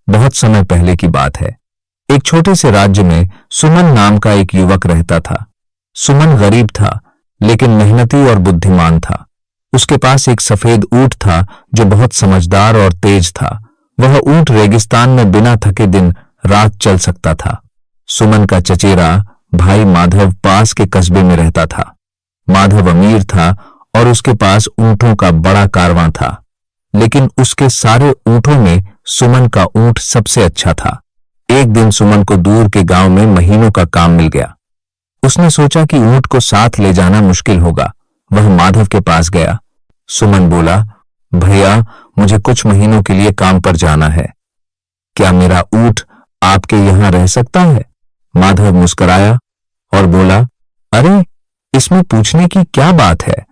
बहुत समय पहले की बात है। एक छोटे से राज्य में सुमन नाम का एक युवक रहता था। सुमन गरीब था, लेकिन मेहनती और बुद्धिमान था। उसके पास एक सफेद ऊंट था जो बहुत समझदार और तेज था। वह ऊंट रेगिस्तान में बिना थके दिन रात चल सकता था। सुमन का चचेरा भाई माधव पास के कस्बे में रहता था। माधव अमीर था और उसके पास ऊंटों का बड़ा कारवां था, लेकिन उसके सारे ऊंटों में सुमन का ऊंट सबसे अच्छा था। एक दिन सुमन को दूर के गांव में महीनों का काम मिल गया। उसने सोचा कि ऊंट को साथ ले जाना मुश्किल होगा। वह माधव के पास गया। सुमन बोला, भैया, मुझे कुछ महीनों के लिए काम पर जाना है। क्या मेरा ऊंट आपके यहां रह सकता है? माधव मुस्कुराया और बोला, अरे, इसमें पूछने की क्या बात है?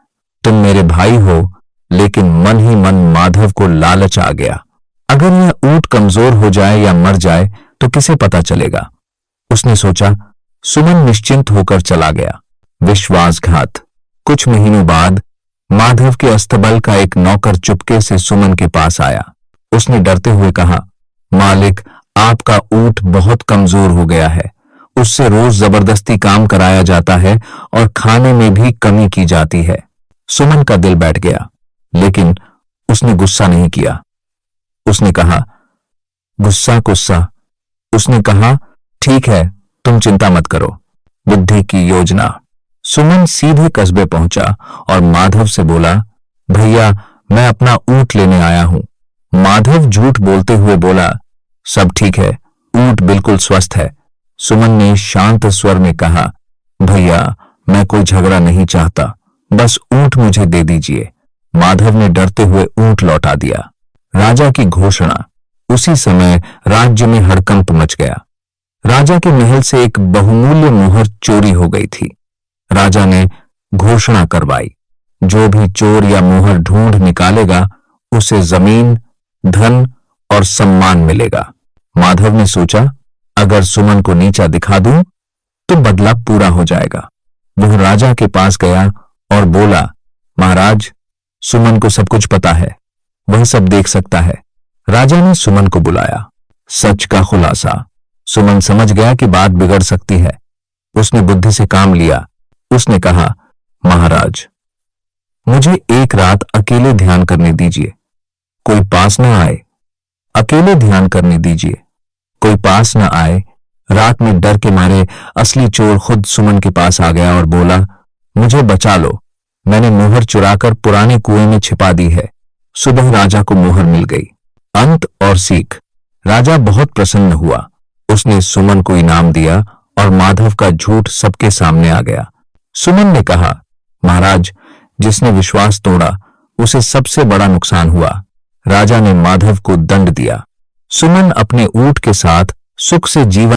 तुम मेरे भाई हो। लेकिन मन ही मन माधव को लालच आ गया। अगर यह ऊंट कमजोर हो जाए या मर जाए तो किसे पता चलेगा? उसने सोचा। सुमन निश्चिंत होकर चला गया। विश्वासघात। कुछ महीनों बाद माधव के अस्तबल का एक नौकर चुपके से सुमन के पास आया। उसने डरते हुए कहा, मालिक, आपका ऊंट बहुत कमजोर हो गया है। उससे रोज जबरदस्ती काम कराया जाता है और खाने में भी कमी की जाती है। सुमन का दिल बैठ गया, लेकिन उसने गुस्सा नहीं किया। उसने कहा, गुस्सा। उसने कहा, ठीक है, तुम चिंता मत करो। बुद्धि की योजना। सुमन सीधे कस्बे पहुंचा और माधव से बोला, भैया, मैं अपना ऊंट लेने आया हूं। माधव झूठ बोलते हुए बोला, सब ठीक है, ऊंट बिल्कुल स्वस्थ है। सुमन ने शांत स्वर में कहा, भैया, मैं कोई झगड़ा नहीं चाहता, बस ऊंट मुझे दे दीजिए। माधव ने डरते हुए ऊंट लौटा दिया। राजा की घोषणा। उसी समय राज्य में हड़कंप मच गया। राजा के महल से एक बहुमूल्य मोहर चोरी हो गई थी। राजा ने घोषणा करवाई, जो भी चोर या मोहर ढूंढ निकालेगा उसे जमीन, धन और सम्मान मिलेगा। माधव ने सोचा, अगर सुमन को नीचा दिखा दूं तो बदला पूरा हो जाएगा। वह राजा के पास गया और बोला, महाराज, सुमन को सब कुछ पता है, वह सब देख सकता है। राजा ने सुमन को बुलाया। सच का खुलासा। सुमन समझ गया कि बात बिगड़ सकती है। उसने बुद्धि से काम लिया। उसने कहा, महाराज, मुझे एक रात अकेले ध्यान करने दीजिए, कोई पास न आए। अकेले ध्यान करने दीजिए, कोई पास न आए। रात में डर के मारे असली चोर खुद सुमन के पास आ गया और बोला, मुझे बचा लो, मैंने मोहर चुराकर पुराने कुएं में छिपा दी है। सुबह राजा को मोहर मिल गई। अंत और सीख। राजा बहुत प्रसन्न हुआ। उसने सुमन को इनाम दिया और माधव का झूठ सबके सामने आ गया। सुमन ने कहा, महाराज, जिसने विश्वास तोड़ा उसे सबसे बड़ा नुकसान हुआ। राजा ने माधव को दंड दिया। सुमन अपने ऊंट के साथ सुख से जीवन